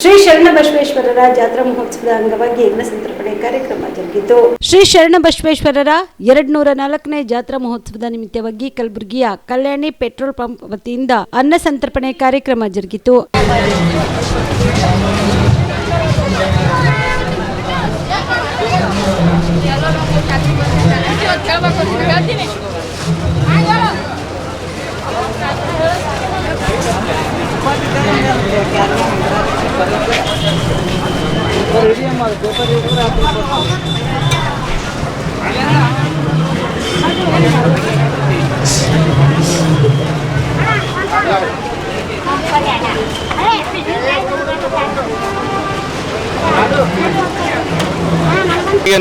ಶ್ರೀ ಶರಣಬಸವೇಶ್ವರರ ಜಾತ್ರಾ ಮಹೋತ್ಸವದ ಅಂಗವಾಗಿ ಯಜ್ಞ ಸಂತರ್ಪಣೆ ಕಾರ್ಯಕ್ರಮ ಜರುಗಿತು. ಶ್ರೀ ಶರಣಬಸವೇಶ್ವರರ 204ನೇ ಜಾತ್ರಾ ಮಹೋತ್ಸವದ ನಿಮಿತ್ತವಾಗಿ ಕಲಬುರಗಿಯ ಕಲ್ಯಾಣಿ ಪೆಟ್ರೋಲ್ ಪಂಪ್ ವತಿಯಿಂದ ಅನ್ನ ಸಂತರ್ಪಣೆ ಕಾರ್ಯಕ್ರಮ ಜರುಗಿತು.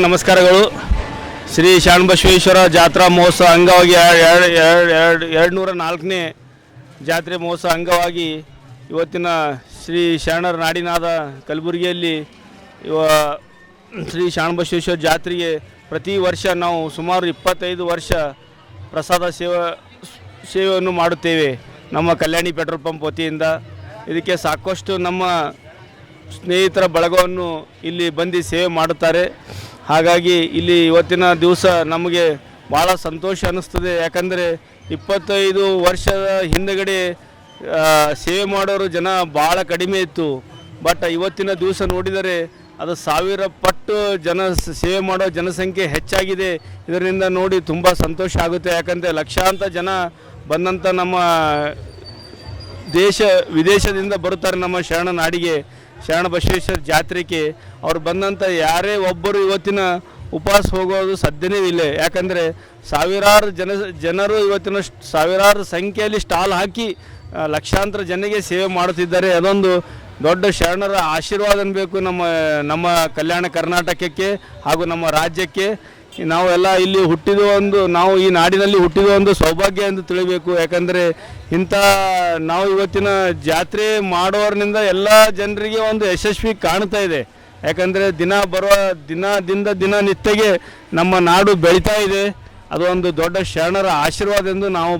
ನಮಸ್ಕಾರಗಳು. ಶ್ರೀ ಶರಣಬಸವೇಶ್ವರ ಜಾತ್ರಾ ಮಹೋತ್ಸವ ಅಂಗವಾಗಿ 204ನೇ ಜಾತ್ರೆ ಮಹೋತ್ಸವ ಅಂಗವಾಗಿ ಇವತ್ತಿನ ಶ್ರೀ ಶರಣರ ನಾಡಿನಾದ ಕಲಬುರಗಿಯಲ್ಲಿ ಶ್ರೀ ಶರಣಬಸವೇಶ್ವರ ಜಾತ್ರೆಗೆ ಪ್ರತಿ ವರ್ಷ ನಾವು ಸುಮಾರು 25 ವರ್ಷ ಪ್ರಸಾದ ಸೇವೆಯನ್ನು ಮಾಡುತ್ತೇವೆ ನಮ್ಮ ಕಲ್ಯಾಣಿ ಪೆಟ್ರೋಲ್ ಪಂಪ್ ವತಿಯಿಂದ. ಇದಕ್ಕೆ ಸಾಕಷ್ಟು ನಮ್ಮ ಸ್ನೇಹಿತರ ಬಳಗವನ್ನು ಇಲ್ಲಿ ಬಂದು ಸೇವೆ ಮಾಡುತ್ತಾರೆ. ಹಾಗಾಗಿ ಇಲ್ಲಿ ಇವತ್ತಿನ ದಿವಸ ನಮಗೆ ಭಾಳ ಸಂತೋಷ ಅನ್ನಿಸ್ತದೆ. ಯಾಕಂದರೆ 25 ವರ್ಷದ ಹಿಂದಗಡೆ ಸೇವೆ ಮಾಡೋರು ಜನ ಭಾಳ ಕಡಿಮೆ ಇತ್ತು. ಬಟ್ ಇವತ್ತಿನ ದಿವಸ ನೋಡಿದರೆ ಅದು 1000 ಪಟ್ಟು ಜನ ಸೇವೆ ಮಾಡೋ ಜನಸಂಖ್ಯೆ ಹೆಚ್ಚಾಗಿದೆ. ಇದರಿಂದ ನೋಡಿ ತುಂಬ ಸಂತೋಷ ಆಗುತ್ತೆ. ಯಾಕಂದರೆ ಲಕ್ಷಾಂತರ ಜನ ಬಂದಂಥ ನಮ್ಮ ವಿದೇಶದಿಂದ ಬರುತ್ತಾರೆ ನಮ್ಮ ಶರಣ ನಾಡಿಗೆ, ಶರಣಬಸವೇಶ್ವರ ಜಾತ್ರೆಗೆ. ಅವ್ರು ಬಂದಂಥ ಯಾರೇ ಒಬ್ಬರು ಇವತ್ತಿನ ಉಪವಾಸ ಹೋಗೋದು ಸಾಧ್ಯನೇ ಇಲ್ಲ. ಯಾಕಂದರೆ ಸಾವಿರಾರು ಜನರು ಇವತ್ತಿನ ಸಾವಿರಾರು ಸಂಖ್ಯೆಯಲ್ಲಿ ಸ್ಟಾಲ್ ಹಾಕಿ ಲಕ್ಷಾಂತರ ಜನರಿಗೆ ಸೇವೆ ಮಾಡುತ್ತಿದ್ದಾರೆ. ಅದೊಂದು ದೊಡ್ಡ ಶರಣರ ಆಶೀರ್ವಾದ ಅನ್ಬೇಕು ನಮ್ಮ ಕಲ್ಯಾಣ ಕರ್ನಾಟಕಕ್ಕೆ ಹಾಗೂ ನಮ್ಮ ರಾಜ್ಯಕ್ಕೆ. ನಾವೆಲ್ಲ ಇಲ್ಲಿ ನಾವು ಈ ನಾಡಿನಲ್ಲಿ ಹುಟ್ಟಿದ ಒಂದು ಸೌಭಾಗ್ಯ ಎಂದು ತಿಳಿಬೇಕು. ಯಾಕಂದರೆ ನಾವು ಇವತ್ತಿನ ಜಾತ್ರೆ ಮಾಡೋರ್ನಿಂದ ಎಲ್ಲ ಜನರಿಗೆ ಒಂದು ಯಶಸ್ವಿ ಕಾಣ್ತಾ ಇದೆ. ಯಾಕಂದರೆ ದಿನನಿತ್ಯಗೆ ನಮ್ಮ ನಾಡು ಬೆಳೀತಾ ಇದೆ. ಅದು ಒಂದು ದೊಡ್ಡ ಶರಣರ ಆಶೀರ್ವಾದ ಎಂದು ನಾವು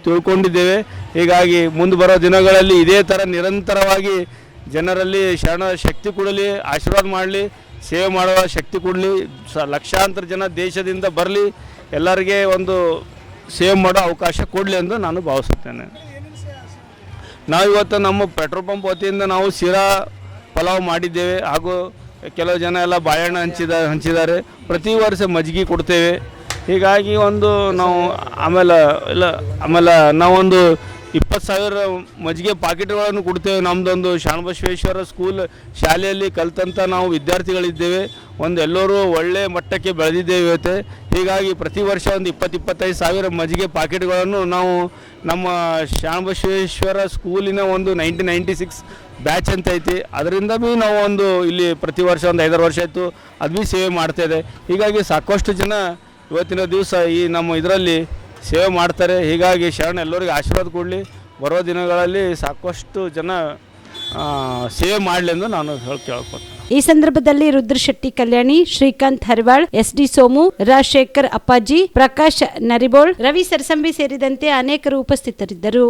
ತಿಳ್ಕೊಂಡಿದ್ದೇವೆ. ಹೀಗಾಗಿ ಮುಂದೆ ಬರೋ ದಿನಗಳಲ್ಲಿ ಇದೇ ಥರ ನಿರಂತರವಾಗಿ ಜನರಲ್ಲಿ ಶರಣರ ಶಕ್ತಿ ಕೊಡಲಿ, ಆಶೀರ್ವಾದ ಮಾಡಲಿ, ಸೇವೆ ಮಾಡುವ ಶಕ್ತಿ ಕೊಡಲಿ, ಲಕ್ಷಾಂತರ ಜನ ದೇಶದಿಂದ ಬರಲಿ, ಎಲ್ಲರಿಗೆ ಒಂದು ಸೇವೆ ಮಾಡೋ ಅವಕಾಶ ಕೊಡಲಿ ಎಂದು ನಾನು ಭಾವಿಸುತ್ತೇನೆ. ನಾವಿವತ್ತು ನಮ್ಮ ಪೆಟ್ರೋಲ್ ಪಂಪ್ ವತಿಯಿಂದ ನಾವು ಶಿರಾ ಪಲಾವ್ ಮಾಡಿದ್ದೇವೆ. ಹಾಗೂ ಕೆಲವು ಜನ ಎಲ್ಲ ಬಾಳೆಹಣ್ಣು ಹಂಚಿದ್ದಾರೆ. ಪ್ರತಿ ವರ್ಷ ಮಜ್ಜಿಗೆ ಕೊಡ್ತೇವೆ. ಹೀಗಾಗಿ ನಾವು ನಾವೊಂದು 20,000 ಮಜ್ಜಿಗೆ ಪಾಕೆಟ್ಗಳನ್ನು ಕೊಡ್ತೇವೆ. ನಮ್ಮದೊಂದು ಶರಣಬಸವೇಶ್ವರ ಶಾಲೆಯಲ್ಲಿ ಕಲಿತಂಥ ನಾವು ವಿದ್ಯಾರ್ಥಿಗಳಿದ್ದೇವೆ. ಎಲ್ಲರೂ ಒಳ್ಳೆಯ ಮಟ್ಟಕ್ಕೆ ಬೆಳೆದಿದ್ದೇವೆ ಇವತ್ತು. ಹೀಗಾಗಿ ಪ್ರತಿ ವರ್ಷ ಒಂದು 20-25,000 ಮಜ್ಜಿಗೆ ಪಾಕೆಟ್ಗಳನ್ನು ನಾವು ನಮ್ಮ ಶರಣಬಸವೇಶ್ವರ ಸ್ಕೂಲಿನ 1996 ಬ್ಯಾಚ್ ಅಂತ ಐತಿ, ಅದರಿಂದ ನಾವು ಇಲ್ಲಿ ಪ್ರತಿ ವರ್ಷ 5 ವರ್ಷ ಆಯಿತು ಅದು ಸೇವೆ ಮಾಡ್ತಾಯಿದೆ. ಹೀಗಾಗಿ ಸಾಕಷ್ಟು ಜನ ಇವತ್ತಿನ ದಿವಸ ಈ ನಮ್ಮ ಇದರಲ್ಲಿ ಸೇವೆ ಮಾಡ್ತಾರೆ. ಹೀಗಾಗಿ ಶರಣ ಎಲ್ಲರಿಗೂ ಆಶೀರ್ವಾದ ಕೊಡಲಿ, ಬರೋ ದಿನಗಳಲ್ಲಿ ಸಾಕಷ್ಟು ಜನ ಸೇವೆ ಮಾಡಲಿ ಎಂದು ನಾನು ಕೇಳ್ಕೊತೀನಿ. ಈ ಸಂದರ್ಭದಲ್ಲಿ ರುದ್ರಶೆಟ್ಟಿ ಕಲ್ಯಾಣಿ, ಶ್ರೀಕಾಂತ್ ಹರಿವಾಳ್, SD ಸೋಮು, ರಾಜಶೇಖರ್ ಅಪ್ಪಾಜಿ, ಪ್ರಕಾಶ್ ನರಿಬೋಳ್, ರವಿ ಸರಸಂಬಿ ಸೇರಿದಂತೆ ಅನೇಕರು ಉಪಸ್ಥಿತರಿದ್ದರು.